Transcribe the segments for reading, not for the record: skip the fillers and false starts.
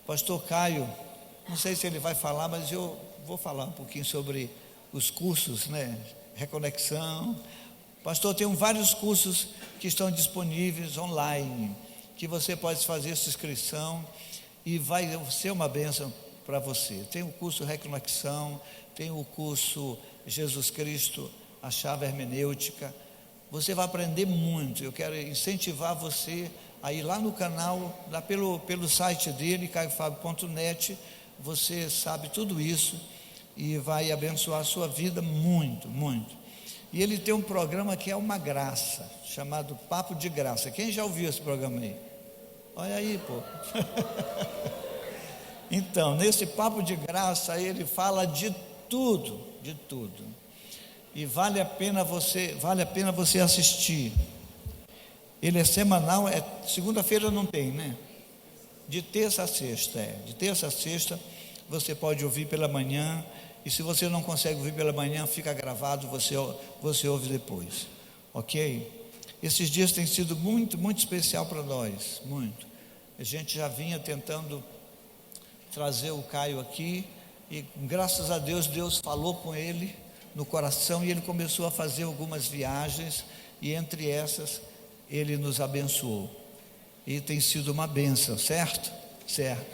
Pastor Caio, não sei se ele vai falar, mas eu vou falar um pouquinho sobre os cursos, né? Reconexão. Pastor, tem vários cursos que estão disponíveis online, que você pode fazer sua inscrição e vai ser uma bênção para você. Tem o curso Reconexão, tem o curso Jesus Cristo, a chave hermenêutica. Você vai aprender muito. Eu quero incentivar você a ir lá no canal, lá pelo site dele, caiofabio.net. Você sabe tudo isso e vai abençoar a sua vida muito, muito. E ele tem um programa que é uma graça, chamado Papo de Graça. Quem já ouviu esse programa aí? Olha aí, pô. Então, nesse Papo de Graça, ele fala de tudo, de tudo. E vale a pena você assistir. Ele é semanal, segunda-feira não tem, né? De terça a sexta, de terça a sexta você pode ouvir pela manhã. E se você não consegue ouvir pela manhã, fica gravado, você ouve depois, ok? Esses dias têm sido muito, muito especial para nós, muito. A gente já vinha tentando trazer o Caio aqui, e graças a Deus, Deus falou com ele no coração, e ele começou a fazer algumas viagens, e entre essas, ele nos abençoou, e tem sido uma bênção, certo? Certo,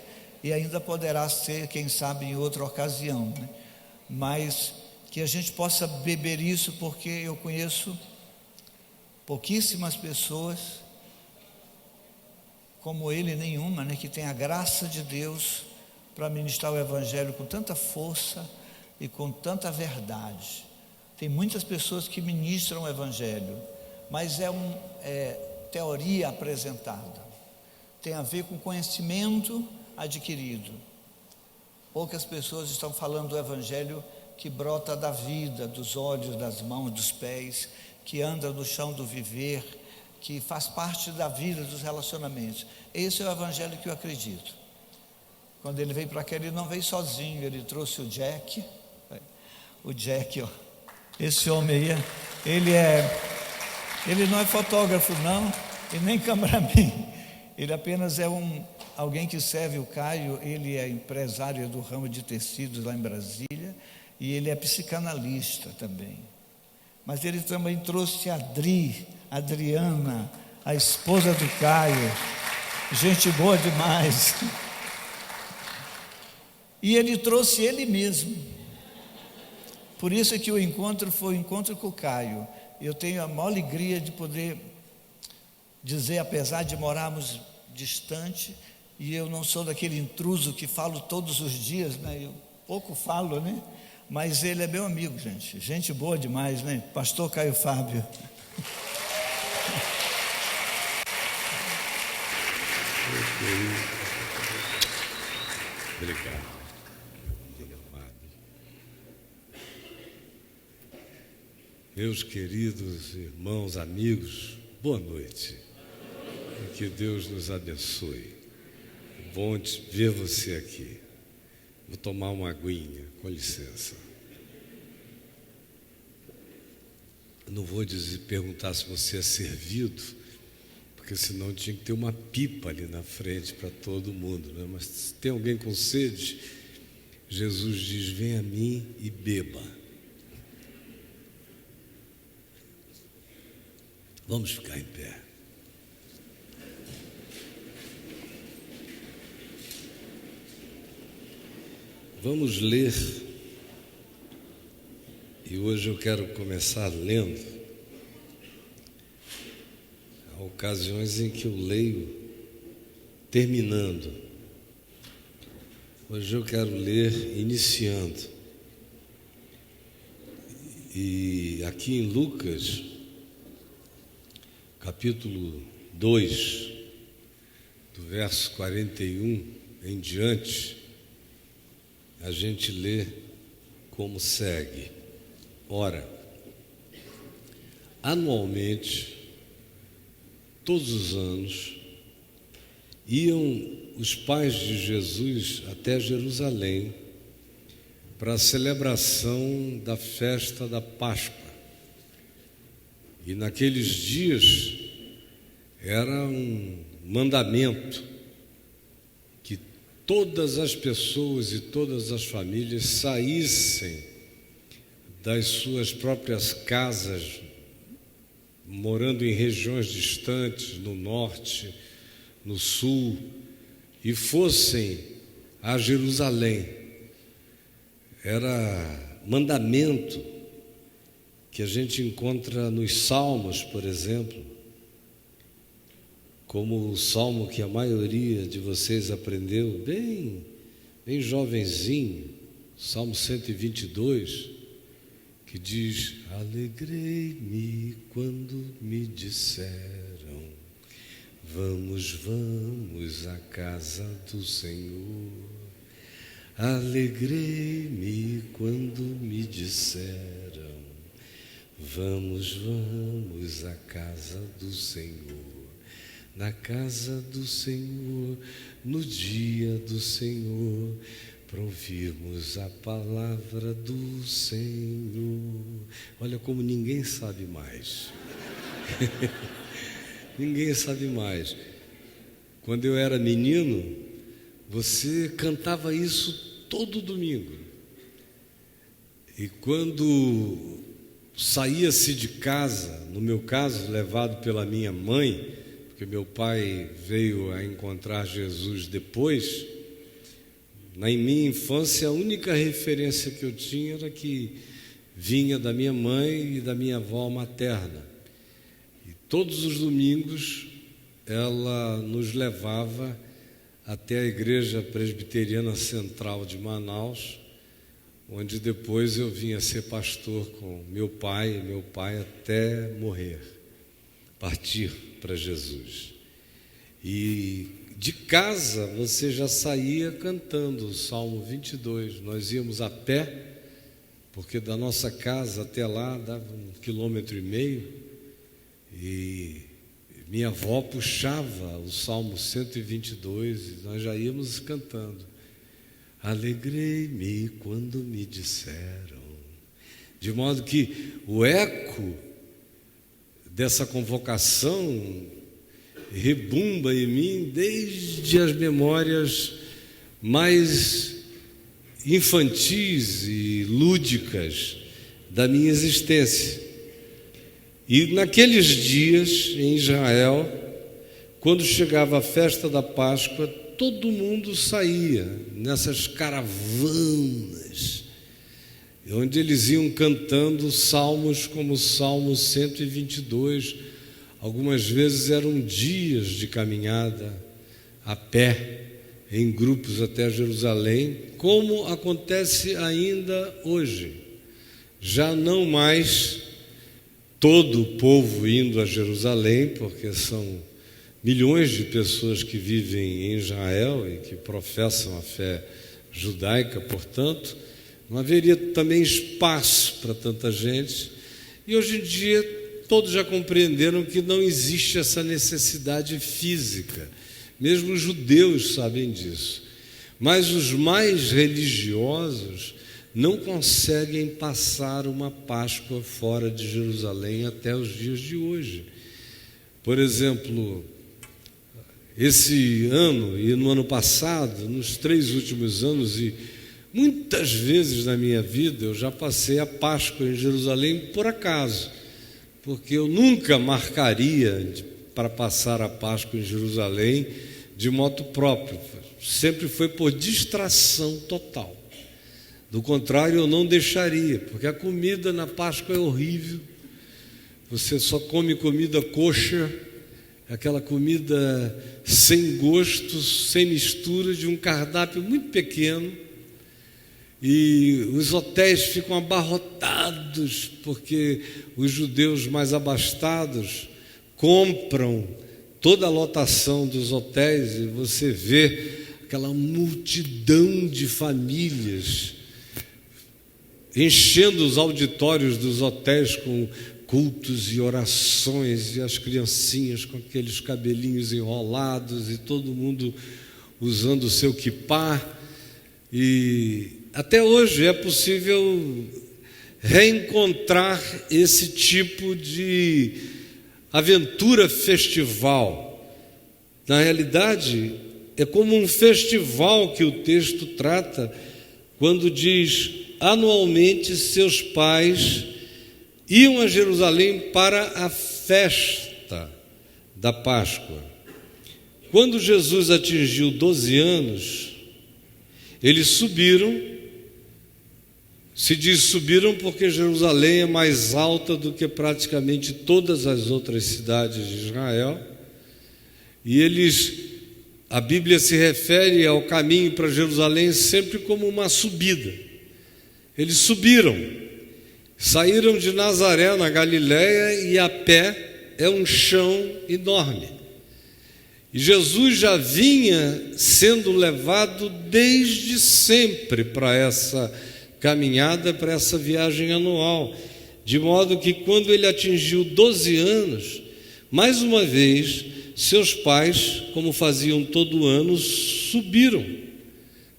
e ainda poderá ser, quem sabe, em outra ocasião, né? Mas que a gente possa beber isso, porque eu conheço pouquíssimas pessoas como ele, nenhuma, né, que tem a graça de Deus para ministrar o Evangelho com tanta força e com tanta verdade. Tem muitas pessoas que ministram o Evangelho, mas é teoria apresentada, tem a ver com conhecimento adquirido. Poucas pessoas estão falando do Evangelho que brota da vida, dos olhos, das mãos, dos pés, que anda no chão do viver, que faz parte da vida, dos relacionamentos. Esse é o Evangelho que eu acredito. Quando ele veio para cá, ele não veio sozinho, ele trouxe o Jack, ó, esse homem aí, ele não é fotógrafo não, e nem cameraman, ele apenas é alguém que serve o Caio. Ele é empresário do ramo de tecidos lá em Brasília, e ele é psicanalista também, mas ele também trouxe a Adriana, a esposa do Caio, gente boa demais, e ele trouxe ele mesmo. Por isso é que o encontro foi o encontro com o Caio. Eu tenho a maior alegria de poder dizer, apesar de morarmos distante, e eu não sou daquele intruso que falo todos os dias, né? Eu pouco falo, né? Mas ele é meu amigo, gente boa demais, né? Pastor Caio Fábio. Obrigado. Meus queridos irmãos, amigos, boa noite. Que Deus nos abençoe. Bom de ver você aqui. Vou tomar uma aguinha, com licença. Não vou perguntar se você é servido, porque senão tinha que ter uma pipa ali na frente para todo mundo, né? Mas se tem alguém com sede, Jesus diz: vem a mim e beba. Vamos ficar em pé. Vamos ler, e hoje eu quero começar lendo. Há ocasiões em que eu leio terminando. Hoje eu quero ler iniciando. E aqui em Lucas, capítulo 2, do verso 41 em diante, a gente lê como segue. Ora, anualmente, todos os anos, iam os pais de Jesus até Jerusalém para a celebração da festa da Páscoa. E naqueles dias era um mandamento que todas as pessoas e todas as famílias saíssem das suas próprias casas, morando em regiões distantes, no norte, no sul, e fossem a Jerusalém. Era mandamento que a gente encontra nos Salmos, por exemplo, como o salmo que a maioria de vocês aprendeu bem jovenzinho, Salmo 122, que diz: alegrei-me quando me disseram, vamos, vamos à casa do Senhor. Alegrei-me quando me disseram, vamos, vamos à casa do Senhor. Na casa do Senhor, no dia do Senhor, para ouvirmos a palavra do Senhor. Olha como ninguém sabe mais. Ninguém sabe mais. Quando eu era menino, você cantava isso todo domingo. E quando saía-se de casa, no meu caso, levado pela minha mãe, porque meu pai veio a encontrar Jesus depois, na minha infância, a única referência que eu tinha era que vinha da minha mãe e da minha avó materna. E todos os domingos ela nos levava até a Igreja Presbiteriana Central de Manaus, onde depois eu vinha ser pastor com meu pai até morrer, partir para Jesus. E de casa você já saía cantando o Salmo 22. Nós íamos a pé, porque da nossa casa até lá dava 1,5 km, e minha avó puxava o Salmo 122 e nós já íamos cantando. Alegrei-me quando me disseram. De modo que o eco dessa convocação rebumba em mim desde as memórias mais infantis e lúdicas da minha existência. E naqueles dias em Israel, quando chegava a festa da Páscoa, todo mundo saía nessas caravanas, onde eles iam cantando salmos como o Salmo 122. Algumas vezes eram dias de caminhada a pé, em grupos até Jerusalém, como acontece ainda hoje. Já não mais todo o povo indo a Jerusalém, porque são milhões de pessoas que vivem em Israel e que professam a fé judaica, portanto, não haveria também espaço para tanta gente. E hoje em dia todos já compreenderam que não existe essa necessidade física. Mesmo os judeus sabem disso. Mas os mais religiosos não conseguem passar uma Páscoa fora de Jerusalém até os dias de hoje. Por exemplo, esse ano e no ano passado, nos 3 últimos anos, e muitas vezes na minha vida, eu já passei a Páscoa em Jerusalém por acaso, porque eu nunca marcaria para passar a Páscoa em Jerusalém de moto próprio, sempre foi por distração total. Do contrário, eu não deixaria, porque a comida na Páscoa é horrível, você só come comida kosher, aquela comida sem gosto, sem mistura, de um cardápio muito pequeno, e os hotéis ficam abarrotados, porque os judeus mais abastados compram toda a lotação dos hotéis, e você vê aquela multidão de famílias enchendo os auditórios dos hotéis com cultos e orações, e as criancinhas com aqueles cabelinhos enrolados, e todo mundo usando o seu quipá. E até hoje é possível reencontrar esse tipo de aventura festival. Na realidade, é como um festival que o texto trata, quando diz: anualmente seus pais iam a Jerusalém para a festa da Páscoa. Quando Jesus atingiu 12 anos, eles subiram. Se diz subiram porque Jerusalém é mais alta do que praticamente todas as outras cidades de Israel. E a Bíblia se refere ao caminho para Jerusalém sempre como uma subida. Eles subiram, saíram de Nazaré, na Galiléia, e a pé é um chão enorme. E Jesus já vinha sendo levado desde sempre para essa caminhada, para essa viagem anual, de modo que quando ele atingiu 12 anos, mais uma vez, seus pais, como faziam todo ano, subiram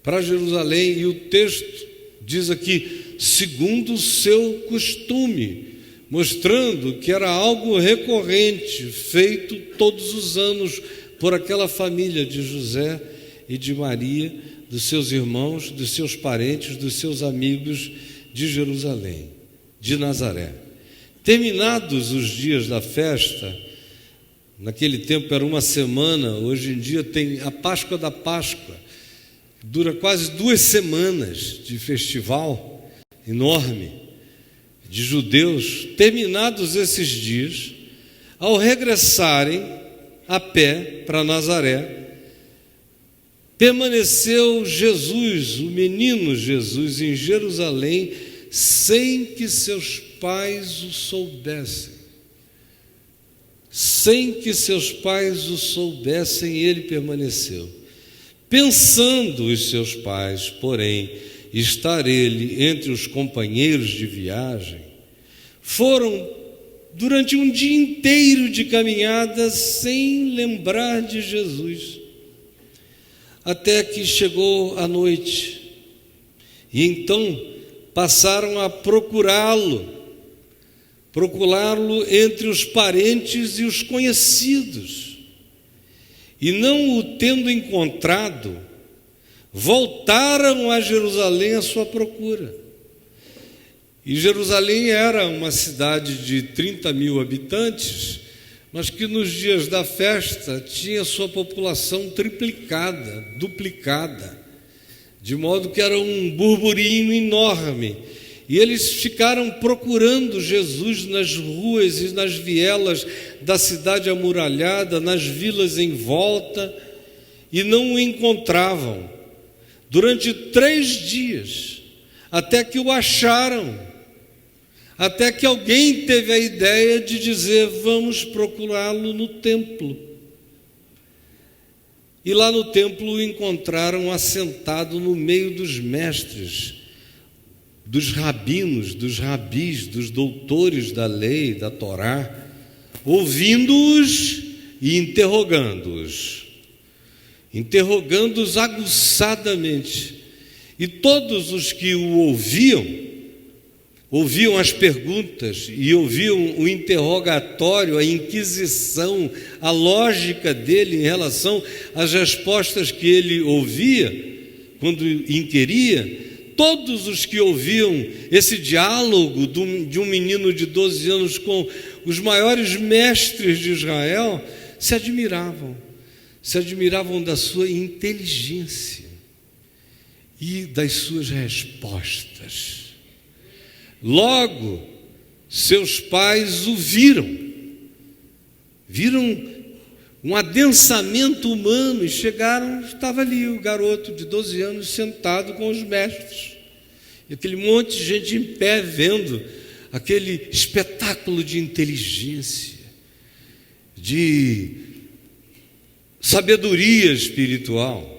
para Jerusalém, e o texto diz aqui, segundo o seu costume, mostrando que era algo recorrente, feito todos os anos por aquela família de José e de Maria, dos seus irmãos, dos seus parentes, dos seus amigos de Jerusalém, de Nazaré. Terminados os dias da festa, naquele tempo era uma semana, hoje em dia tem a Páscoa da Páscoa, dura quase 2 semanas de festival enorme de judeus. Terminados esses dias, ao regressarem a pé para Nazaré, permaneceu Jesus, o menino Jesus, em Jerusalém, sem que seus pais o soubessem. Sem que seus pais o soubessem, ele permaneceu. Pensando os seus pais, porém, estar ele entre os companheiros de viagem, foram durante um dia inteiro de caminhada sem lembrar de Jesus, até que chegou a noite, e então passaram a procurá-lo entre os parentes e os conhecidos, e não o tendo encontrado, voltaram a Jerusalém à sua procura. E Jerusalém era uma cidade de 30 mil habitantes, mas que nos dias da festa tinha sua população triplicada, duplicada, de modo que era um burburinho enorme. E eles ficaram procurando Jesus nas ruas e nas vielas da cidade amuralhada, nas vilas em volta, e não o encontravam. Durante 3 dias, até que o acharam, até que alguém teve a ideia de dizer: vamos procurá-lo no templo. E lá no templo o encontraram assentado no meio dos mestres, dos rabinos, dos rabis, dos doutores da lei, da Torá, ouvindo-os e interrogando-os aguçadamente. E todos os que o ouviam as perguntas e ouviam o interrogatório, a inquisição, a lógica dele em relação às respostas que ele ouvia quando inquiria. Todos os que ouviam esse diálogo de um menino de 12 anos com os maiores mestres de Israel se admiravam da sua inteligência e das suas respostas. Logo, seus pais o viram um adensamento humano, e estava ali o garoto de 12 anos sentado com os mestres, e aquele monte de gente em pé vendo aquele espetáculo de inteligência, de sabedoria espiritual.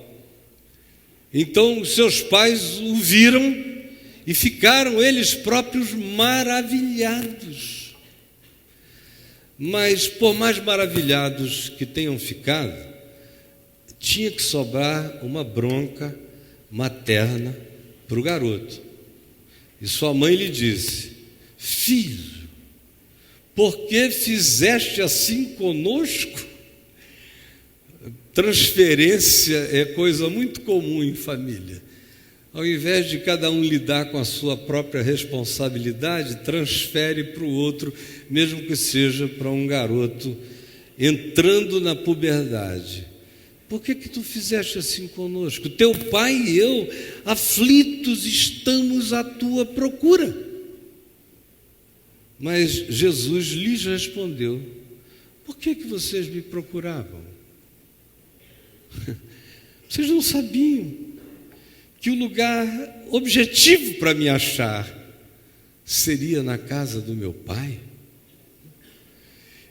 Então seus pais o viram e ficaram eles próprios maravilhados. Mas por mais maravilhados que tenham ficado, tinha que sobrar uma bronca materna para o garoto. E sua mãe lhe disse: filho, por que fizeste assim conosco? Transferência é coisa muito comum em família. Ao invés de cada um lidar com a sua própria responsabilidade, transfere para o outro, mesmo que seja para um garoto entrando na puberdade. Por que tu fizeste assim conosco? Teu pai e eu, aflitos, estamos à tua procura. Mas Jesus lhes respondeu: por que vocês me procuravam? Vocês não sabiam que o lugar objetivo para me achar seria na casa do meu pai?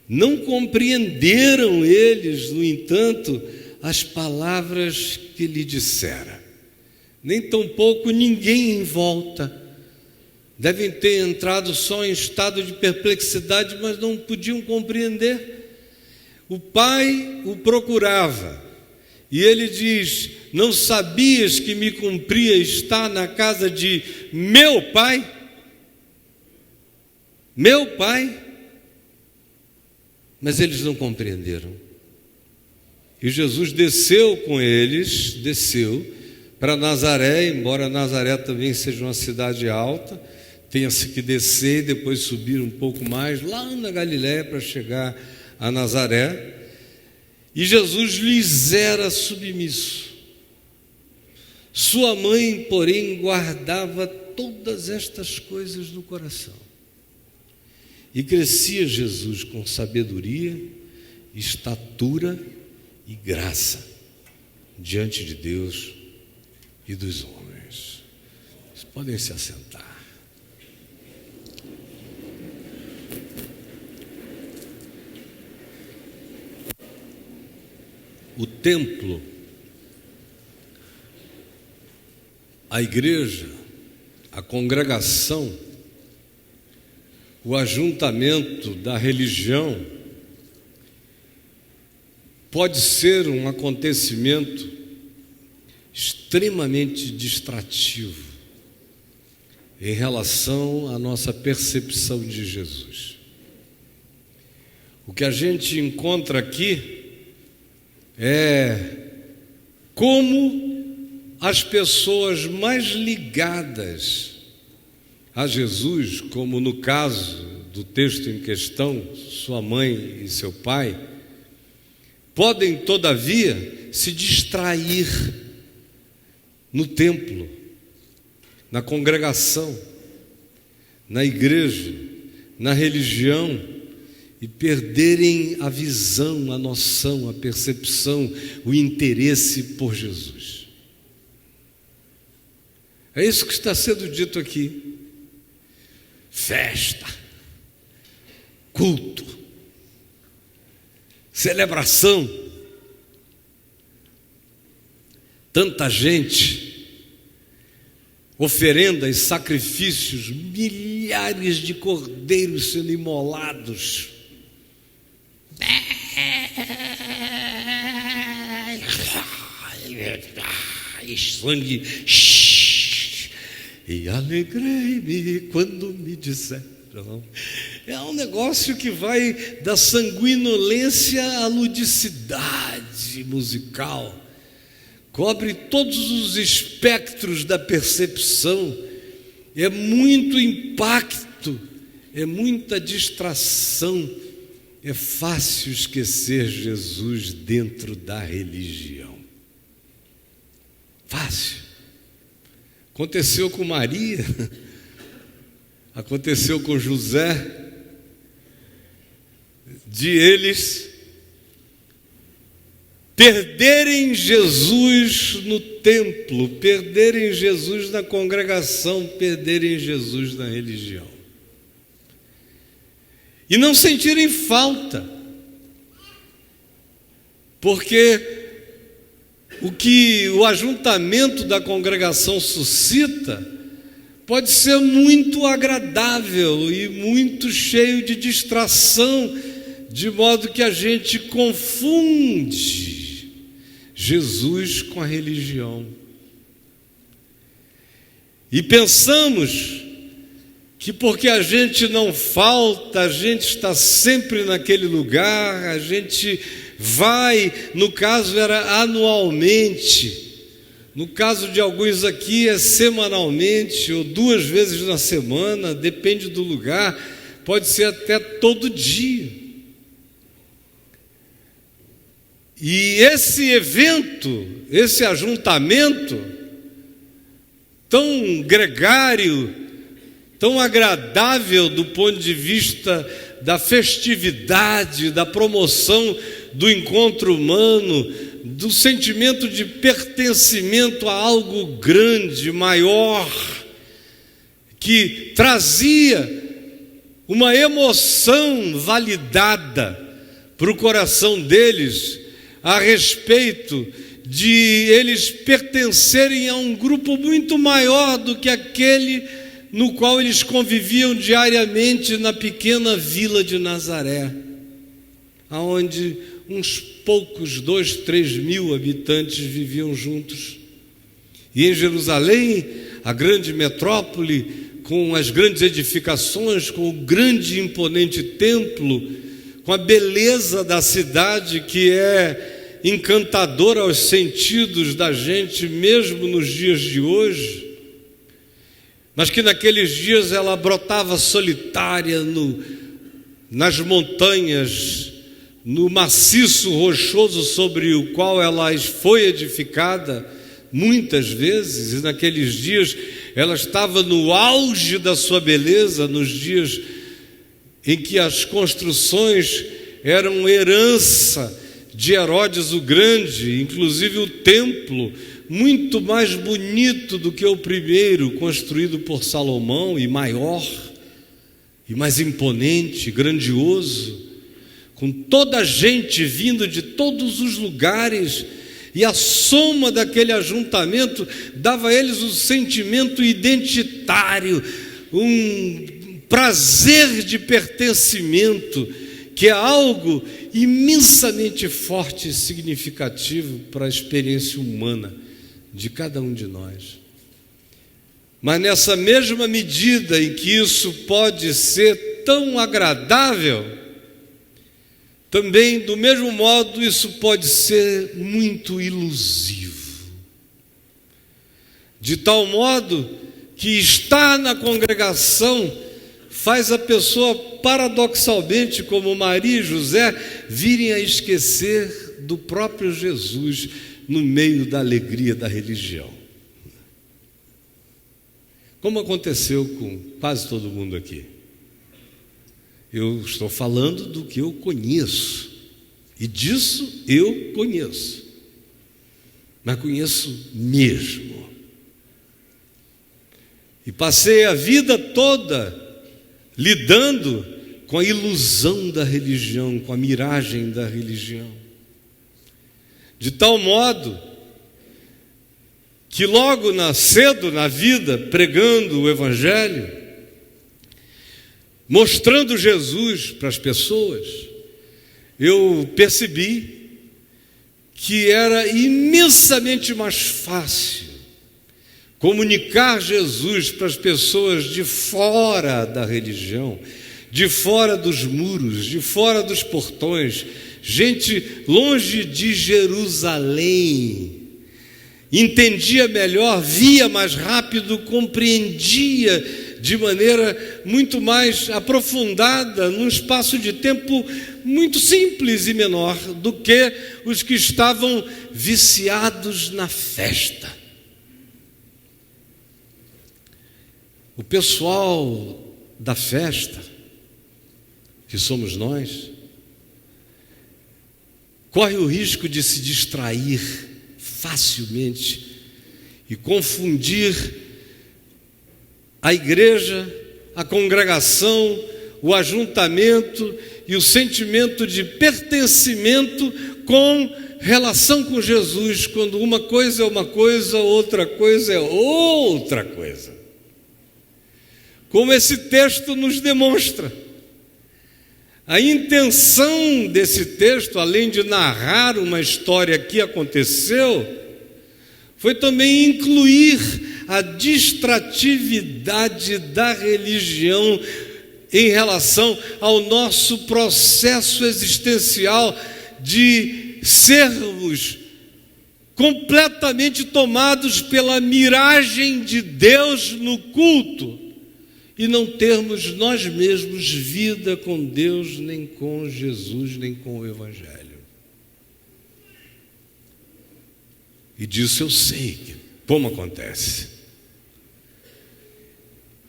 Não compreenderam eles, no entanto, as palavras que lhe dissera, nem tampouco ninguém em volta. Devem ter entrado só em estado de perplexidade, mas não podiam compreender. O pai o procurava, e ele diz: não sabias que me cumpria estar na casa de meu pai? Meu pai? Mas eles não compreenderam. E Jesus desceu com eles, para Nazaré, embora Nazaré também seja uma cidade alta, tenha-se que descer e depois subir um pouco mais, lá na Galiléia, para chegar a Nazaré. E Jesus lhes era submisso. Sua mãe, porém, guardava todas estas coisas no coração. E crescia Jesus com sabedoria, estatura e graça diante de Deus e dos homens. Vocês podem se assentar. O templo, a igreja, a congregação, o ajuntamento da religião pode ser um acontecimento extremamente distrativo em relação à nossa percepção de Jesus. O que a gente encontra aqui é como as pessoas mais ligadas a Jesus, como no caso do texto em questão, sua mãe e seu pai, podem, todavia, se distrair no templo, na congregação, na igreja, na religião, e perderem a visão, a noção, a percepção, o interesse por Jesus. É isso que está sendo dito aqui. Festa, culto, celebração, tanta gente, oferendas, sacrifícios, milhares de cordeiros sendo imolados, e sangue, e alegrei-me quando me disseram. É um negócio que vai da sanguinolência à ludicidade musical, cobre todos os espectros da percepção, é muito impacto, é muita distração, é fácil esquecer Jesus dentro da religião. Fácil. Aconteceu com Maria, aconteceu com José, de eles perderem Jesus no templo, perderem Jesus na congregação, perderem Jesus na religião. E não sentirem falta, porque o que o ajuntamento da congregação suscita pode ser muito agradável e muito cheio de distração, de modo que a gente confunde Jesus com a religião. E pensamos que porque a gente não falta, a gente está sempre naquele lugar, a gente vai, no caso era anualmente, no caso de alguns aqui é semanalmente ou 2 vezes na semana, depende do lugar, pode ser até todo dia. E esse evento, esse ajuntamento tão gregário, tão agradável do ponto de vista da festividade, da promoção do encontro humano, do sentimento de pertencimento a algo grande, maior, que trazia uma emoção validada para o coração deles a respeito de eles pertencerem a um grupo muito maior do que aquele no qual eles conviviam diariamente na pequena vila de Nazaré, aonde uns poucos 2, 3 mil habitantes viviam juntos. E em Jerusalém, a grande metrópole, com as grandes edificações, com o grande e imponente templo, com a beleza da cidade que é encantadora aos sentidos da gente, mesmo nos dias de hoje, mas que naqueles dias ela brotava solitária nas montanhas, no maciço rochoso sobre o qual ela foi edificada muitas vezes, e naqueles dias ela estava no auge da sua beleza, nos dias em que as construções eram herança de Herodes o Grande, inclusive o templo, muito mais bonito do que o primeiro, construído por Salomão, e maior, e mais imponente, grandioso, com toda a gente vindo de todos os lugares, e a soma daquele ajuntamento dava a eles um sentimento identitário, um prazer de pertencimento, que é algo imensamente forte e significativo para a experiência humana de cada um de nós. Mas nessa mesma medida em que isso pode ser tão agradável, também, do mesmo modo, isso pode ser muito ilusivo. De tal modo que estar na congregação faz a pessoa, paradoxalmente, como Maria e José, virem a esquecer do próprio Jesus no meio da alegria da religião. Como aconteceu com quase todo mundo aqui. Eu estou falando do que eu conheço, e disso eu conheço, mas conheço mesmo. E passei a vida toda lidando com a ilusão da religião, com a miragem da religião, de tal modo que logo cedo na vida, pregando o Evangelho, mostrando Jesus para as pessoas, eu percebi que era imensamente mais fácil comunicar Jesus para as pessoas de fora da religião, de fora dos muros, de fora dos portões, gente longe de Jerusalém, entendia melhor, via mais rápido, compreendia de maneira muito mais aprofundada, num espaço de tempo muito simples e menor do que os que estavam viciados na festa. O pessoal da festa, que somos nós, corre o risco de se distrair facilmente e confundir a igreja, a congregação, o ajuntamento e o sentimento de pertencimento com relação com Jesus, quando uma coisa é uma coisa, outra coisa é outra coisa. Como esse texto nos demonstra. A intenção desse texto, além de narrar uma história que aconteceu, foi também incluir a distratividade da religião em relação ao nosso processo existencial de sermos completamente tomados pela miragem de Deus no culto e não termos nós mesmos vida com Deus, nem com Jesus, nem com o Evangelho. E disso eu sei como acontece.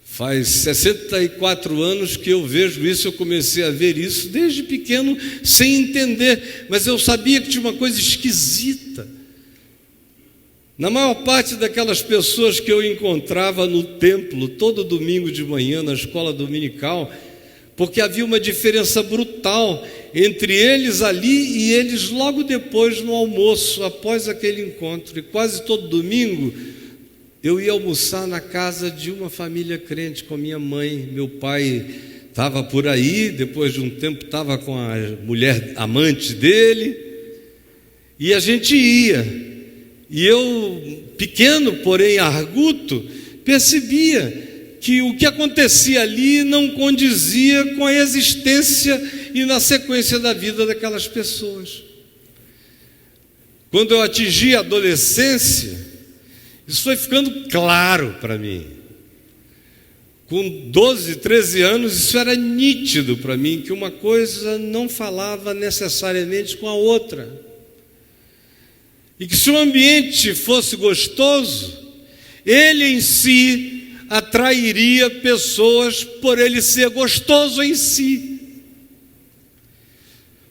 Faz 64 anos que eu vejo isso, eu comecei a ver isso desde pequeno, sem entender, mas eu sabia que tinha uma coisa esquisita. Na maior parte daquelas pessoas que eu encontrava no templo, todo domingo de manhã, na escola dominical, porque havia uma diferença brutal entre eles ali e eles logo depois no almoço, após aquele encontro. E quase todo domingo eu ia almoçar na casa de uma família crente com minha mãe. Meu pai estava por aí, depois de um tempo estava com a mulher amante dele, e a gente ia. E eu, pequeno, porém arguto, percebia que o que acontecia ali não condizia com a existência e na sequência da vida daquelas pessoas. Quando eu atingi a adolescência, isso foi ficando claro para mim. Com 12, 13 anos, isso era nítido para mim, que uma coisa não falava necessariamente com a outra. E que se o ambiente fosse gostoso, ele em si atrairia pessoas por ele ser gostoso em si.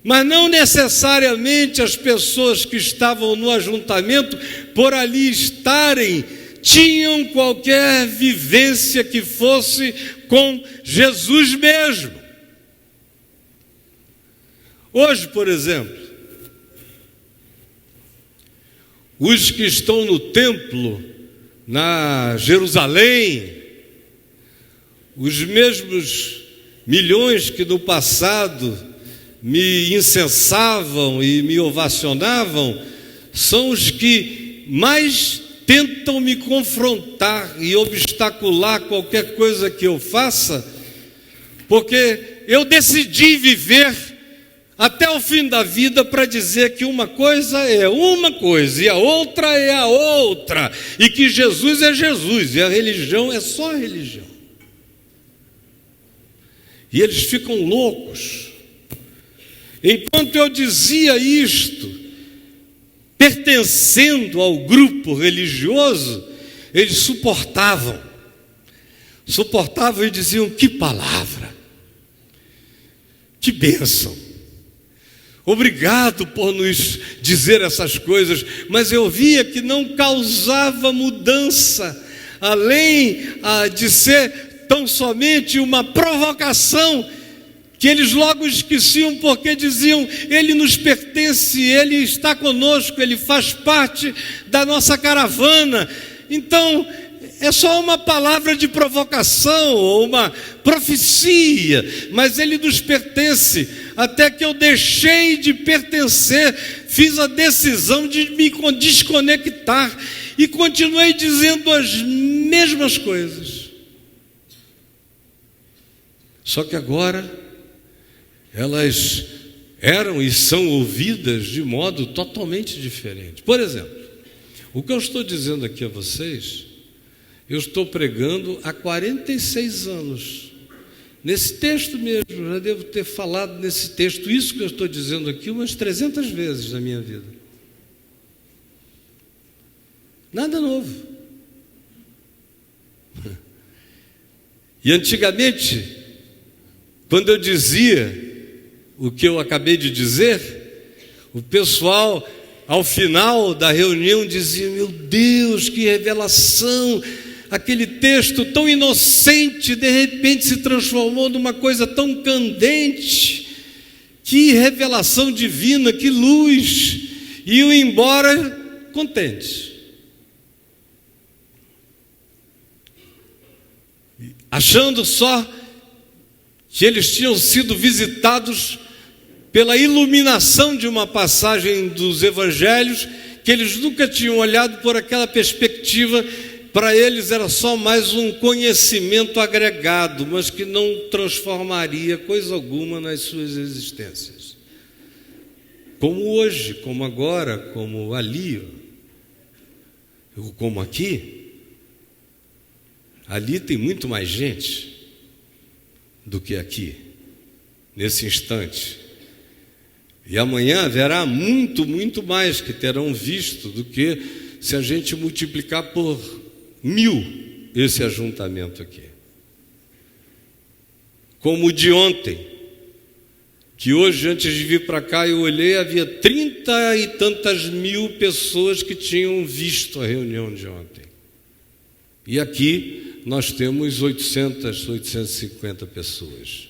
Mas não necessariamente as pessoas que estavam no ajuntamento, por ali estarem, tinham qualquer vivência que fosse com Jesus mesmo. Hoje, por exemplo, os que estão no templo, na Jerusalém, os mesmos milhões que no passado me incensavam e me ovacionavam, são os que mais tentam me confrontar e obstacular qualquer coisa que eu faça, porque eu decidi viver até o fim da vida para dizer que uma coisa é uma coisa e a outra é a outra, e que Jesus é Jesus e a religião é só religião. E eles ficam loucos. Enquanto eu dizia isto, pertencendo ao grupo religioso, eles suportavam e diziam: que palavra, que bênção. Obrigado por nos dizer essas coisas, mas eu via que não causava mudança, além de ser tão somente uma provocação, que eles logo esqueciam, porque diziam: ele nos pertence, ele está conosco, ele faz parte da nossa caravana. Então, é só uma palavra de provocação, ou uma profecia, mas ele nos pertence. Até que eu deixei de pertencer, fiz a decisão de me desconectar e continuei dizendo as mesmas coisas. Só que agora elas eram e são ouvidas de modo totalmente diferente. Por exemplo, o que eu estou dizendo aqui a vocês, eu estou pregando há 46 anos. Nesse texto mesmo, eu já devo ter falado nesse texto, isso que eu estou dizendo aqui, umas 300 vezes na minha vida. Nada novo. E antigamente, quando eu dizia o que eu acabei de dizer, o pessoal, ao final da reunião, dizia: meu Deus, que revelação! Aquele texto tão inocente, de repente se transformou numa coisa tão candente. Que revelação divina, que luz! E iam embora contentes, achando só que eles tinham sido visitados pela iluminação de uma passagem dos evangelhos, que eles nunca tinham olhado por aquela perspectiva para eles era só mais um conhecimento agregado, mas que não transformaria coisa alguma nas suas existências. Como hoje, como agora, como ali, ou como aqui. Ali tem muito mais gente do que aqui, nesse instante. E amanhã haverá muito, muito mais que terão visto do que se a gente multiplicar por 1000 esse ajuntamento aqui. Como o de ontem, que hoje, antes de vir para cá, eu olhei, havia 30 e tantas mil pessoas que tinham visto a reunião de ontem. E aqui nós temos 800, 850 pessoas.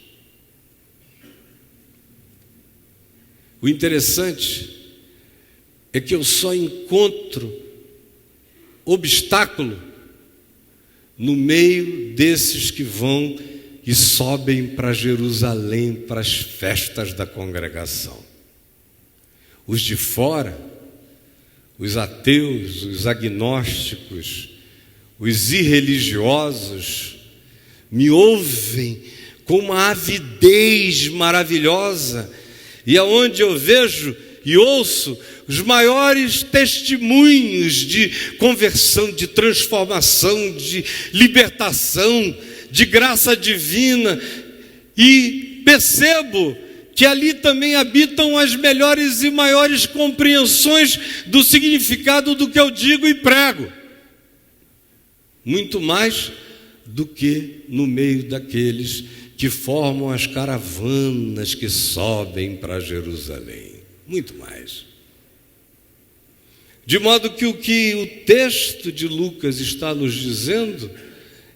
O interessante é que eu só encontro obstáculo no meio desses que vão e sobem para Jerusalém para as festas da congregação. Os de fora, os ateus, os agnósticos, os irreligiosos, me ouvem com uma avidez maravilhosa, e aonde eu vejo e ouço os maiores testemunhos de conversão, de transformação, de libertação, de graça divina, e percebo que ali também habitam as melhores e maiores compreensões do significado do que eu digo e prego, muito mais do que no meio daqueles que formam as caravanas que sobem para Jerusalém, muito mais. De modo que o texto de Lucas está nos dizendo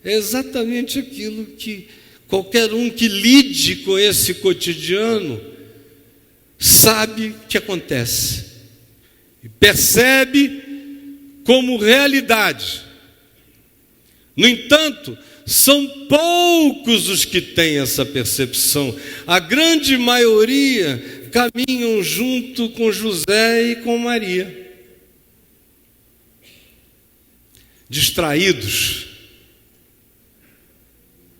é exatamente aquilo que qualquer um que lide com esse cotidiano sabe que acontece e percebe como realidade. No entanto, são poucos os que têm essa percepção. A grande maioria caminham junto com José e com Maria, distraídos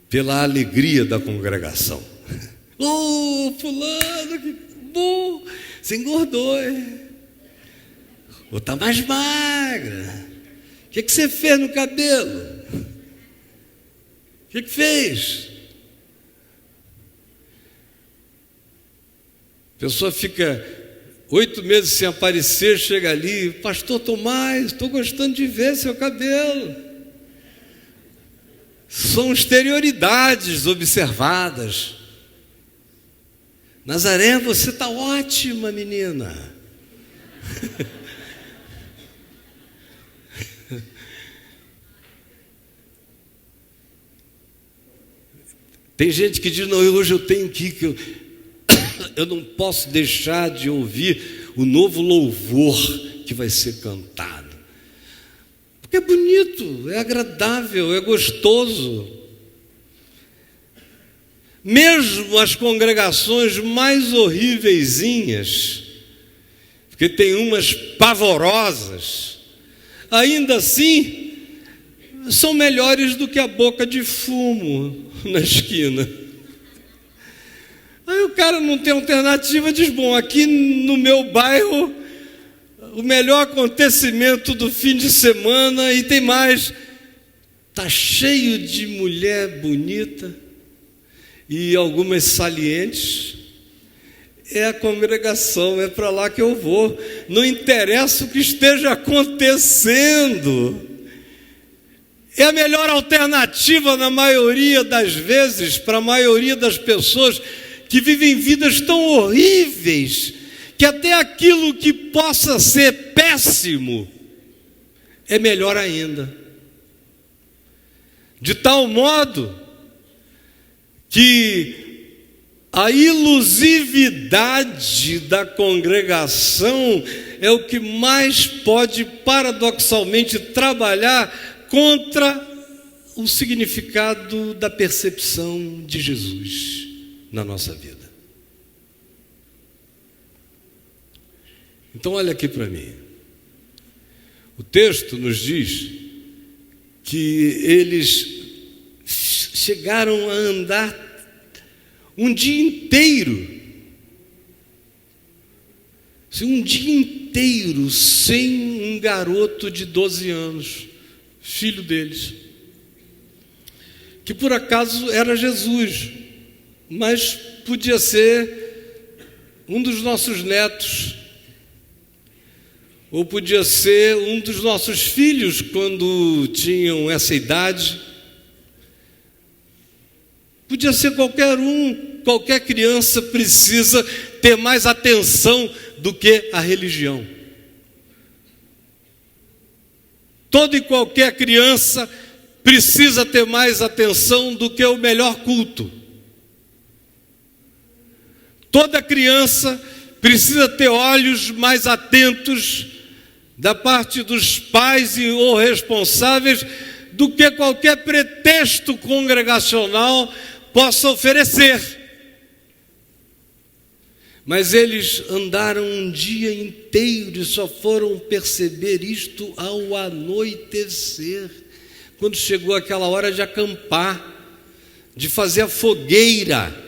pela alegria da congregação. Oh, fulano, que bom, você engordou, hein? Ou está mais magra. O que você fez no cabelo? O que fez? A pessoa fica 8 meses sem aparecer, chega ali, pastor Tomás, estou gostando de ver seu cabelo. São exterioridades observadas. Nazaré, você está ótima, menina. Tem gente que diz, não, hoje eu tenho que eu não posso deixar de ouvir o novo louvor que vai ser cantado. Porque é bonito, é agradável, é gostoso. Mesmo as congregações mais horríveiszinhas, porque tem umas pavorosas, ainda assim são melhores do que a boca de fumo na esquina. Aí o cara não tem alternativa, diz, bom, aqui no meu bairro o melhor acontecimento do fim de semana, e tem mais, está cheio de mulher bonita e algumas salientes, é a congregação, é para lá que eu vou, não interessa o que esteja acontecendo. É a melhor alternativa na maioria das vezes para a maioria das pessoas que vivem vidas tão horríveis que até aquilo que possa ser péssimo é melhor ainda. De tal modo que a ilusividade da congregação é o que mais pode paradoxalmente trabalhar contra o significado da percepção de Jesus na nossa vida. Então olha aqui para mim. O texto nos diz que eles chegaram a andar um dia inteiro, um dia inteiro sem um garoto de 12 anos, filho deles, que por acaso era Jesus, mas podia ser um dos nossos netos, ou podia ser um dos nossos filhos quando tinham essa idade. Podia ser qualquer um, qualquer criança precisa ter mais atenção do que a religião. Toda e qualquer criança precisa ter mais atenção do que o melhor culto. Toda criança precisa ter olhos mais atentos da parte dos pais ou responsáveis do que qualquer pretexto congregacional possa oferecer. Mas eles andaram um dia inteiro e só foram perceber isto ao anoitecer, quando chegou aquela hora de acampar, de fazer a fogueira,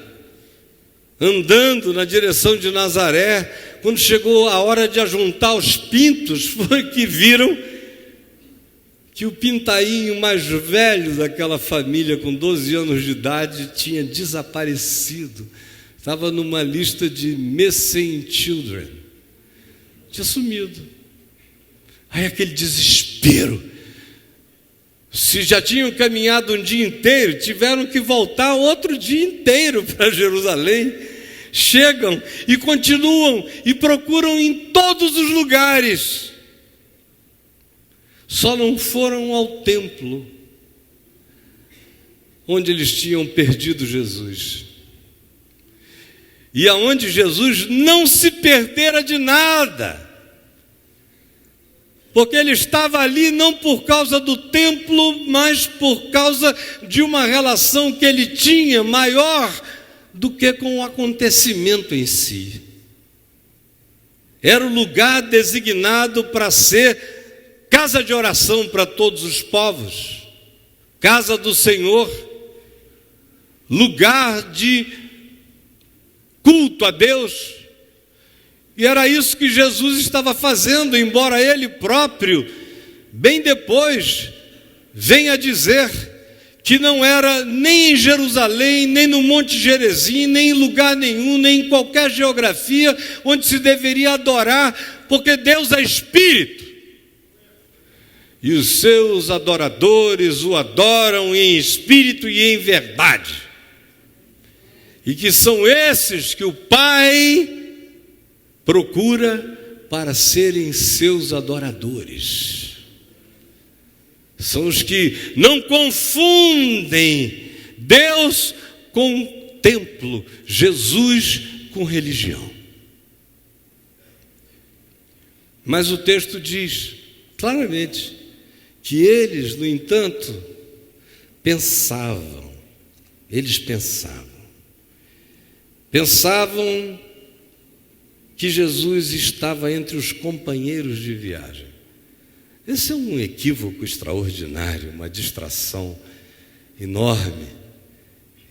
andando na direção de Nazaré. Quando chegou a hora de ajuntar os pintos, foi que viram que o pintainho mais velho daquela família, com 12 anos de idade, tinha desaparecido. Estava numa lista de missing children. Tinha sumido. Aí aquele desespero. Se já tinham caminhado um dia inteiro, tiveram que voltar outro dia inteiro para Jerusalém. Chegam e continuam e procuram em todos os lugares. Só não foram ao templo onde eles tinham perdido Jesus. E aonde Jesus não se perdera de nada. Porque ele estava ali não por causa do templo, mas por causa de uma relação que ele tinha maior do que com o acontecimento em si. Era o lugar designado para ser casa de oração para todos os povos, casa do Senhor, lugar de culto a Deus. E era isso que Jesus estava fazendo, embora ele próprio, bem depois, venha dizer que não era nem em Jerusalém, nem no Monte Gerizim, nem em lugar nenhum, nem em qualquer geografia onde se deveria adorar, porque Deus é Espírito. E os seus adoradores o adoram em espírito e em verdade. E que são esses que o Pai procura para serem seus adoradores. São os que não confundem Deus com templo, Jesus com religião. Mas o texto diz claramente que eles, no entanto, pensavam que Jesus estava entre os companheiros de viagem. Esse é um equívoco extraordinário, uma distração enorme.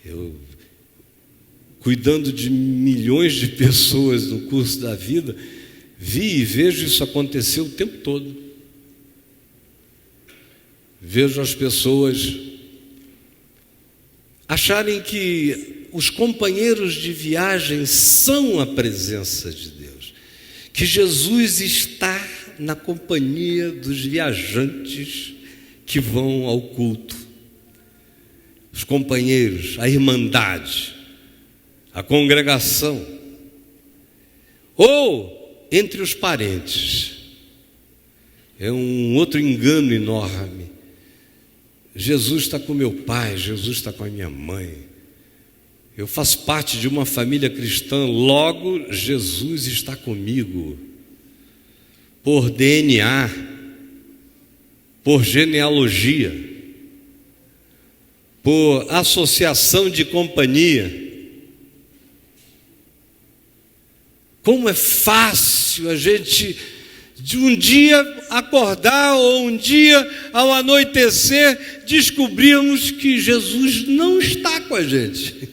Eu, cuidando de milhões de pessoas no curso da vida, vi e vejo isso acontecer o tempo todo. Vejo as pessoas acharem que os companheiros de viagem são a presença de Deus, que Jesus está na companhia dos viajantes que vão ao culto, os companheiros, a irmandade, a congregação, ou entre os parentes. É um outro engano enorme. Jesus está com meu pai, Jesus está com a minha mãe. Eu faço parte de uma família cristã, logo Jesus está comigo. Por DNA, por genealogia, por associação de companhia. Como é fácil a gente de um dia acordar ou um dia ao anoitecer descobrirmos que Jesus não está com a gente.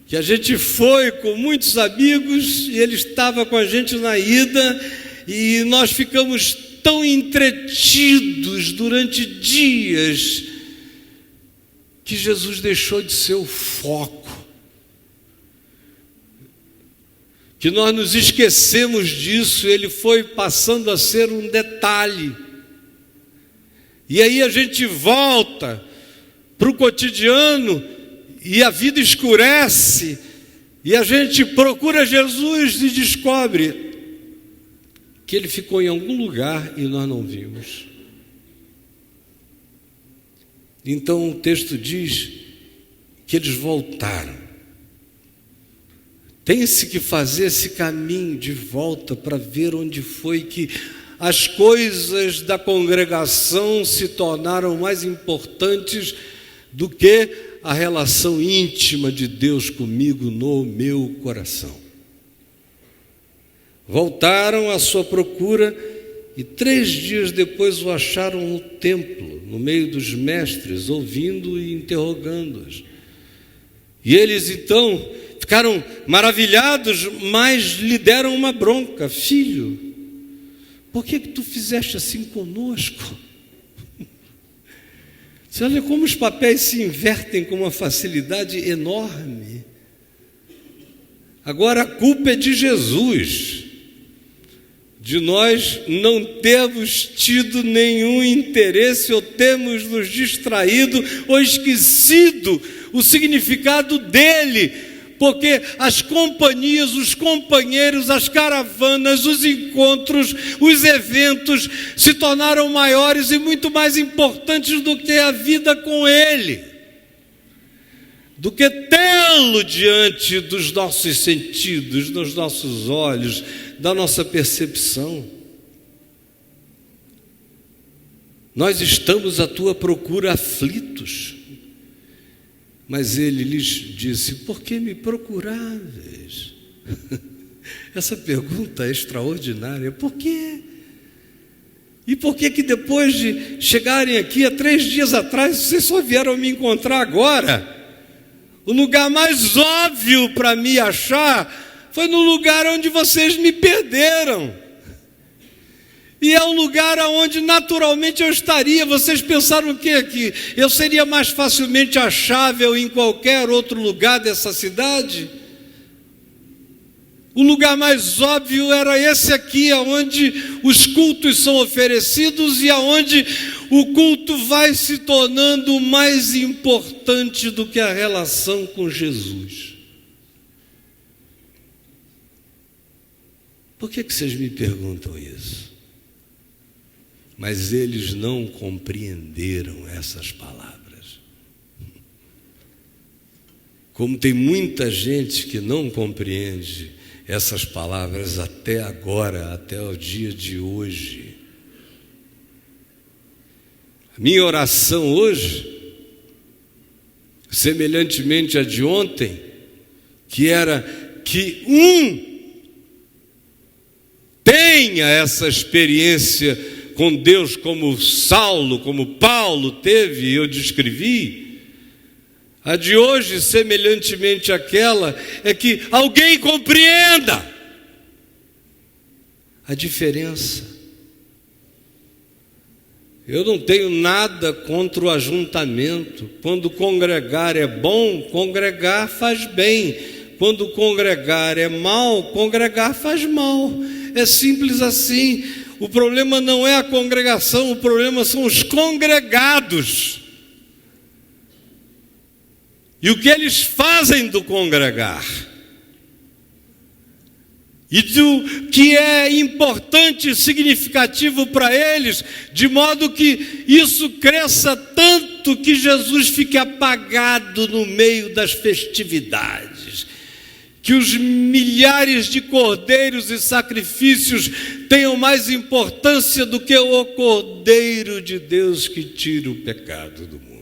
Que a gente foi com muitos amigos e ele estava com a gente na ida e nós ficamos tão entretidos durante dias que Jesus deixou de ser o foco, que nós nos esquecemos disso, ele foi passando a ser um detalhe. E aí a gente volta para o cotidiano e a vida escurece, e a gente procura Jesus e descobre que ele ficou em algum lugar e nós não vimos. Então o texto diz que eles voltaram. Tem-se que fazer esse caminho de volta para ver onde foi que as coisas da congregação se tornaram mais importantes do que a relação íntima de Deus comigo no meu coração. Voltaram à sua procura e 3 dias depois o acharam no templo, no meio dos mestres, ouvindo e interrogando-os. E eles então ficaram maravilhados, mas lhe deram uma bronca: filho, por que tu fizeste assim conosco? Você olha como os papéis se invertem com uma facilidade enorme. Agora a culpa é de Jesus. De nós não temos tido nenhum interesse, ou temos nos distraído, ou esquecido o significado dele, porque as companhias, os companheiros, as caravanas, os encontros, os eventos se tornaram maiores e muito mais importantes do que a vida com ele, do que tê-lo diante dos nossos sentidos, dos nossos olhos, da nossa percepção. Nós estamos à tua procura aflitos. Mas ele lhes disse: por que me procuráveis? Essa pergunta é extraordinária. Por quê? E por que depois de chegarem aqui há 3 dias atrás, vocês só vieram me encontrar agora? O lugar mais óbvio para me achar foi no lugar onde vocês me perderam. E é o lugar onde naturalmente eu estaria. Vocês pensaram o quê? Que eu seria mais facilmente achável em qualquer outro lugar dessa cidade? O lugar mais óbvio era esse aqui, onde os cultos são oferecidos e aonde o culto vai se tornando mais importante do que a relação com Jesus. Por que vocês me perguntam isso? Mas eles não compreenderam essas palavras. Como tem muita gente que não compreende essas palavras até agora, até o dia de hoje. A minha oração hoje, semelhantemente à de ontem, que era que tenha essa experiência com Deus como Saulo, como Paulo teve, eu descrevi. A de hoje, semelhantemente àquela, é que alguém compreenda a diferença. Eu não tenho nada contra o ajuntamento. Quando congregar é bom, congregar faz bem. Quando congregar é mal, congregar faz mal. É simples assim. O problema não é a congregação, o problema são os congregados. E o que eles fazem do congregar. E do que é importante e significativo para eles, de modo que isso cresça tanto que Jesus fique apagado no meio das festividades. Que os milhares de cordeiros e sacrifícios tenham mais importância do que o Cordeiro de Deus que tira o pecado do mundo.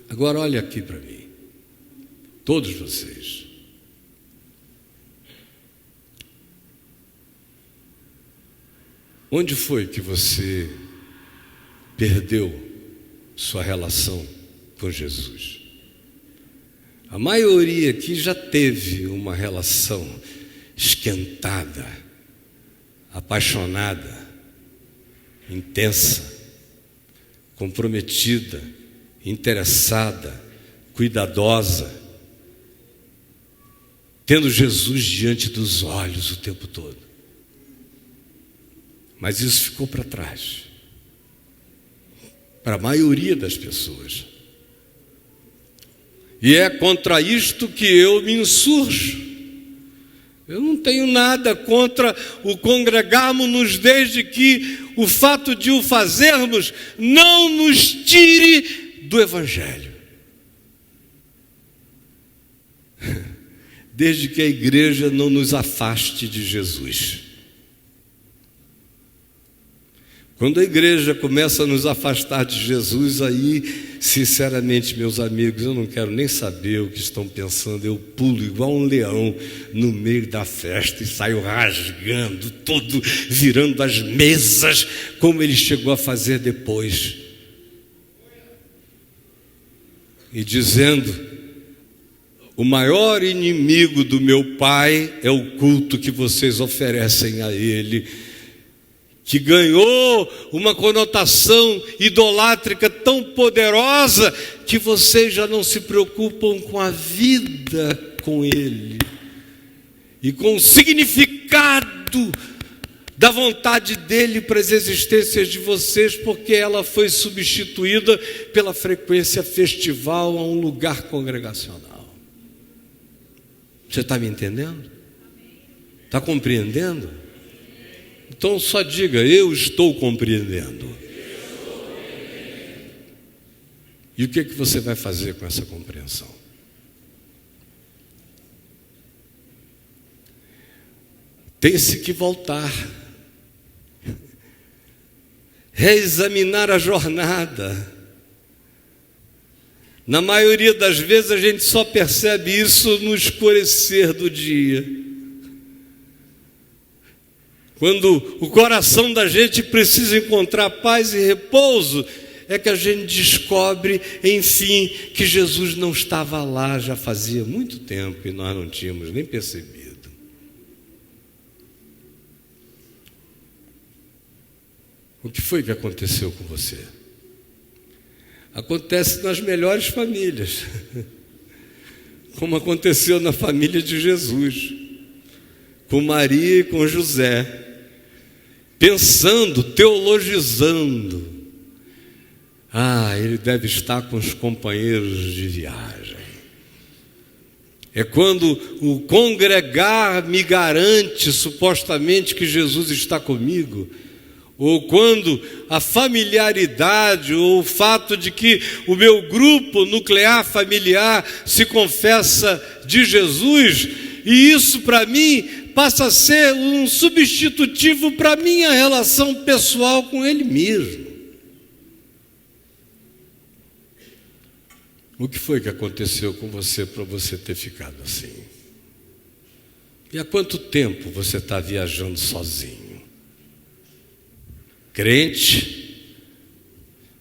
Agora olha aqui para mim, todos vocês. Onde foi que você perdeu sua relação com Jesus? A maioria aqui já teve uma relação esquentada, apaixonada, intensa, comprometida, interessada, cuidadosa, tendo Jesus diante dos olhos o tempo todo. Mas isso ficou para trás, para a maioria das pessoas. E é contra isto que eu me insurjo. Eu não tenho nada contra o congregarmos-nos, desde que o fato de o fazermos não nos tire do Evangelho. Desde que a igreja não nos afaste de Jesus. Quando a igreja começa a nos afastar de Jesus, aí, sinceramente, meus amigos, eu não quero nem saber o que estão pensando. Eu pulo igual um leão no meio da festa e saio rasgando tudo, virando as mesas, como ele chegou a fazer depois. E dizendo: o maior inimigo do meu Pai é o culto que vocês oferecem a Ele, que ganhou uma conotação idolátrica tão poderosa que vocês já não se preocupam com a vida com Ele e com o significado da vontade dEle para as existências de vocês, porque ela foi substituída pela frequência festival a um lugar congregacional. Você está me entendendo? Está compreendendo? Então só diga: eu estou compreendendo. E o que você vai fazer com essa compreensão? Tem-se que voltar, reexaminar a jornada. Na maioria das vezes a gente só percebe isso no escurecer do dia, quando o coração da gente precisa encontrar paz e repouso, é que a gente descobre, enfim, que Jesus não estava lá já fazia muito tempo e nós não tínhamos nem percebido. O que foi que aconteceu com você? Acontece nas melhores famílias, como aconteceu na família de Jesus, com Maria e com José. Pensando, teologizando: ele deve estar com os companheiros de viagem. É quando o congregar me garante supostamente que Jesus está comigo, ou quando a familiaridade, ou o fato de que o meu grupo nuclear familiar se confessa de Jesus, e isso para mim passa a ser um substitutivo para a minha relação pessoal com Ele mesmo. O que foi que aconteceu com você para você ter ficado assim? E há quanto tempo você está viajando sozinho? Crente,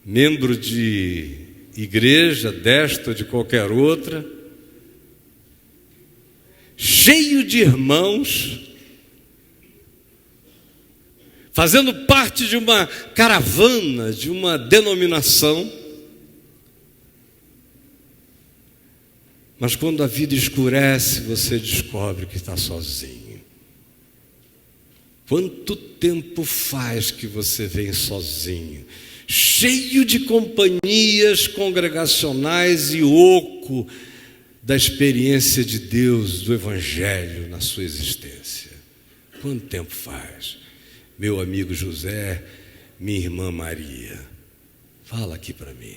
membro de igreja, desta ou de qualquer outra, cheio de irmãos, fazendo parte de uma caravana, de uma denominação, mas quando a vida escurece, você descobre que está sozinho. Quanto tempo faz que você vem sozinho, cheio de companhias congregacionais e oco da experiência de Deus, do Evangelho na sua existência? Quanto tempo faz? Meu amigo José, minha irmã Maria, fala aqui para mim.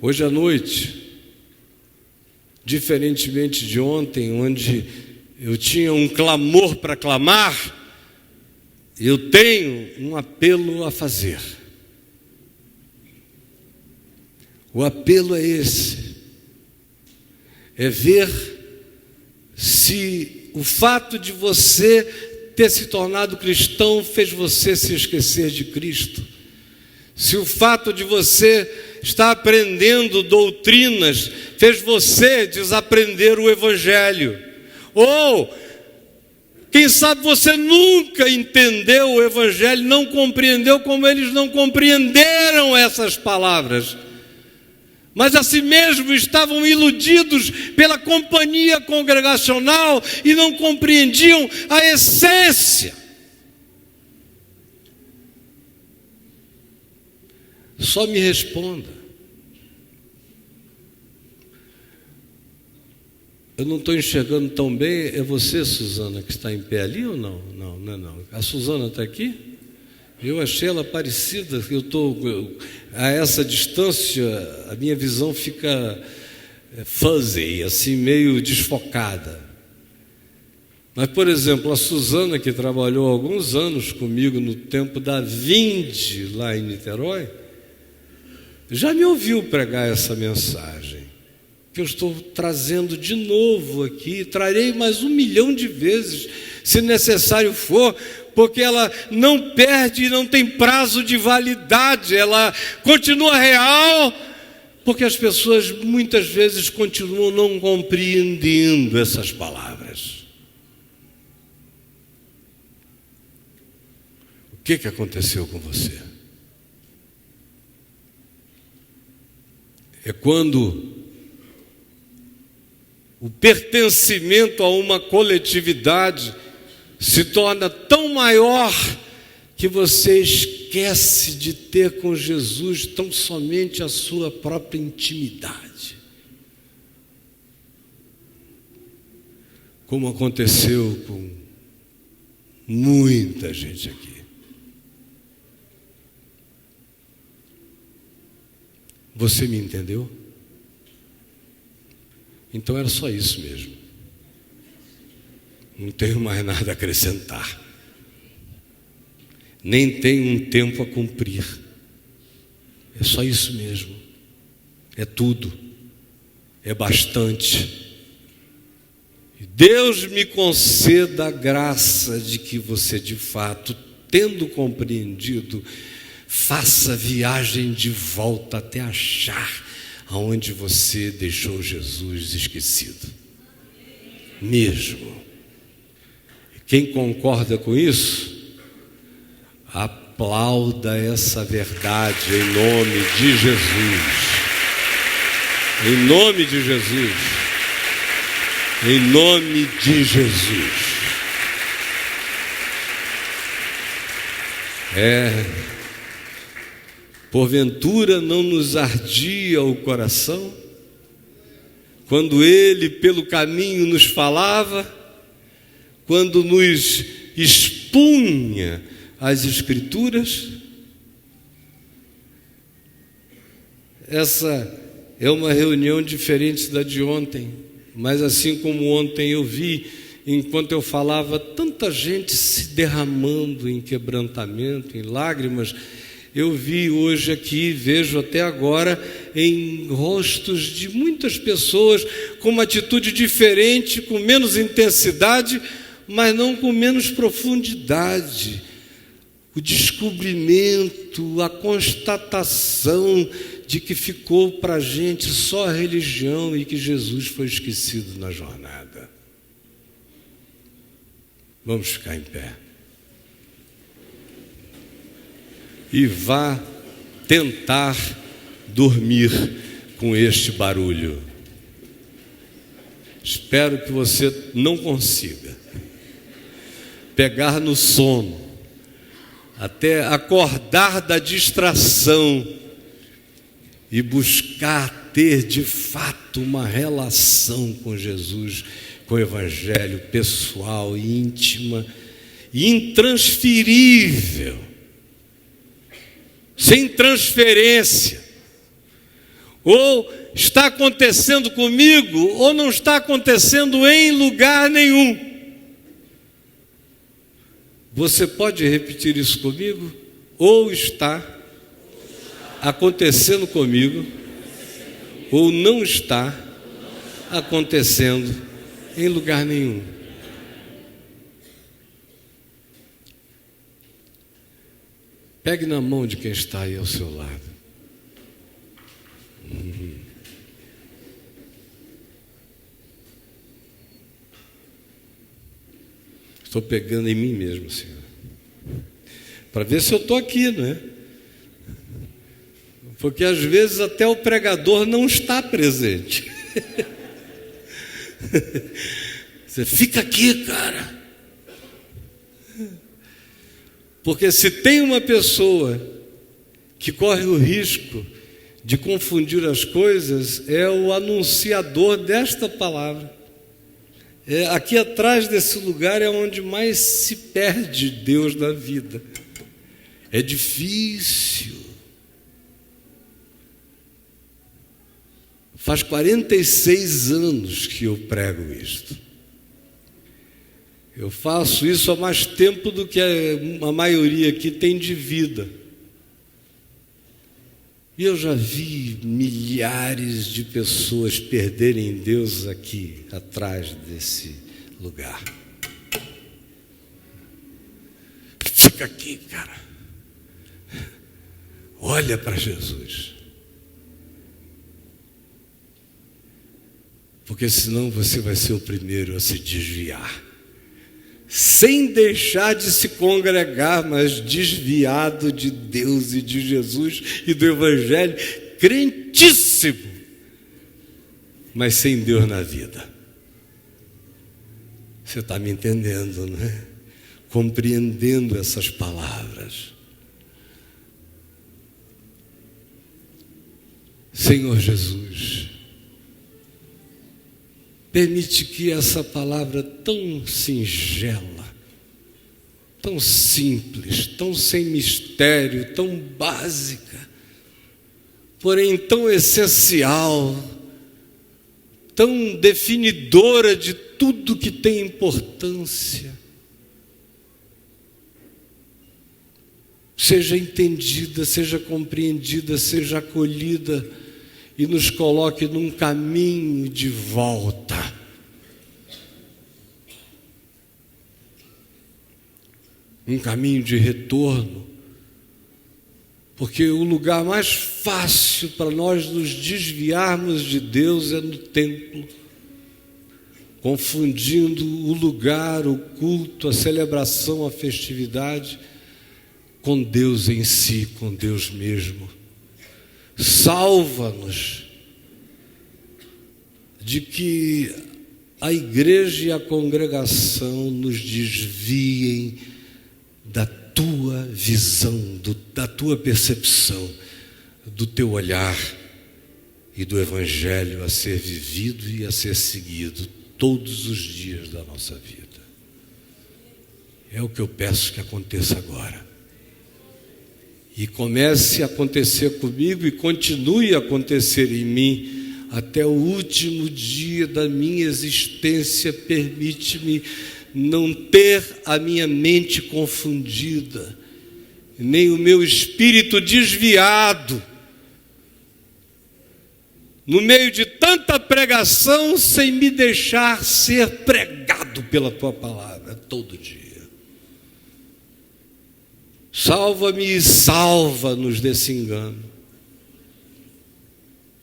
Hoje à noite, diferentemente de ontem, onde eu tinha um clamor para clamar, eu tenho um apelo a fazer. O apelo é esse: é ver se o fato de você ter se tornado cristão fez você se esquecer de Cristo, se o fato de você estar aprendendo doutrinas fez você desaprender o Evangelho, ou quem sabe você nunca entendeu o Evangelho, não compreendeu como eles não compreenderam essas palavras, mas assim mesmo estavam iludidos pela companhia congregacional e não compreendiam a essência. Só me responda. Eu não estou enxergando tão bem. É você, Suzana, que está em pé ali ou não? Não, não é não. A Suzana está aqui? Eu achei ela parecida. Eu estou a essa distância, a minha visão fica fuzzy, assim, meio desfocada. Mas, por exemplo, a Suzana, que trabalhou alguns anos comigo no tempo da Vinde, lá em Niterói, já me ouviu pregar essa mensagem, que eu estou trazendo de novo aqui, trarei mais 1 milhão de vezes, se necessário for, porque ela não perde e não tem prazo de validade, ela continua real, porque as pessoas muitas vezes continuam não compreendendo essas palavras. O que aconteceu com você? É quando o pertencimento a uma coletividade se torna tão maior que você esquece de ter com Jesus tão somente a sua própria intimidade. Como aconteceu com muita gente aqui. Você me entendeu? Então era só isso mesmo. Não tenho mais nada a acrescentar. Nem tenho um tempo a cumprir. É só isso mesmo. É tudo. É bastante. E Deus me conceda a graça de que você, de fato, tendo compreendido, faça viagem de volta até achar aonde você deixou Jesus esquecido. Mesmo. Quem concorda com isso, aplauda essa verdade em nome de Jesus. Em nome de Jesus. Em nome de Jesus. Porventura não nos ardia o coração, quando Ele pelo caminho nos falava, quando nos expunha as Escrituras? Essa é uma reunião diferente da de ontem, mas assim como ontem eu vi, enquanto eu falava, tanta gente se derramando em quebrantamento, em lágrimas. Eu vi hoje aqui, vejo até agora, em rostos de muitas pessoas com uma atitude diferente, com menos intensidade, mas não com menos profundidade. O descobrimento, a constatação de que ficou para a gente só a religião e que Jesus foi esquecido na jornada. Vamos ficar em pé. E vá tentar dormir com este barulho. Espero que você não consiga pegar no sono, até acordar da distração e buscar ter de fato uma relação com Jesus, com o Evangelho pessoal, íntima, intransferível, sem transferência. Ou está acontecendo comigo, ou não está acontecendo em lugar nenhum. Você pode repetir isso comigo? Ou está acontecendo comigo, ou não está acontecendo em lugar nenhum. Pegue na mão de quem está aí ao seu lado. Estou pegando em mim mesmo, Senhor, para ver se eu estou aqui, não é? Porque às vezes até o pregador não está presente. Você fica aqui, cara. Porque se tem uma pessoa que corre o risco de confundir as coisas, é o anunciador desta palavra. Aqui atrás desse lugar é onde mais se perde Deus na vida. É difícil. Faz 46 anos que eu prego isto. Eu faço isso há mais tempo do que a maioria aqui tem de vida. E eu já vi milhares de pessoas perderem Deus aqui, atrás desse lugar. Fica aqui, cara. Olha para Jesus. Porque senão você vai ser o primeiro a se desviar. Sem deixar de se congregar, mas desviado de Deus e de Jesus e do Evangelho, crentíssimo, mas sem Deus na vida. Você está me entendendo, não é? Compreendendo essas palavras. Senhor Jesus, permite que essa palavra tão singela, tão simples, tão sem mistério, tão básica, porém tão essencial, tão definidora de tudo que tem importância, seja entendida, seja compreendida, seja acolhida, e nos coloque num caminho de volta. Um caminho de retorno. Porque o lugar mais fácil para nós nos desviarmos de Deus é no templo, confundindo o lugar, o culto, a celebração, a festividade com Deus em si, com Deus mesmo. Salva-nos de que a igreja e a congregação nos desviem da tua visão, da tua percepção, do teu olhar e do Evangelho a ser vivido e a ser seguido todos os dias da nossa vida. É o que eu peço que aconteça agora. E comece a acontecer comigo e continue a acontecer em mim até o último dia da minha existência. Permite-me não ter a minha mente confundida, nem o meu espírito desviado, no meio de tanta pregação, sem me deixar ser pregado pela tua palavra todo dia. Salva-me e salva-nos desse engano.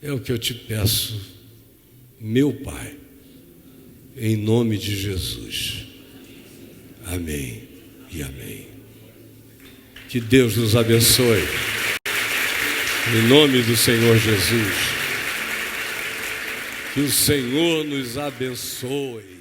É o que eu te peço, meu Pai, em nome de Jesus. Amém e amém. Que Deus nos abençoe. Em nome do Senhor Jesus. Que o Senhor nos abençoe.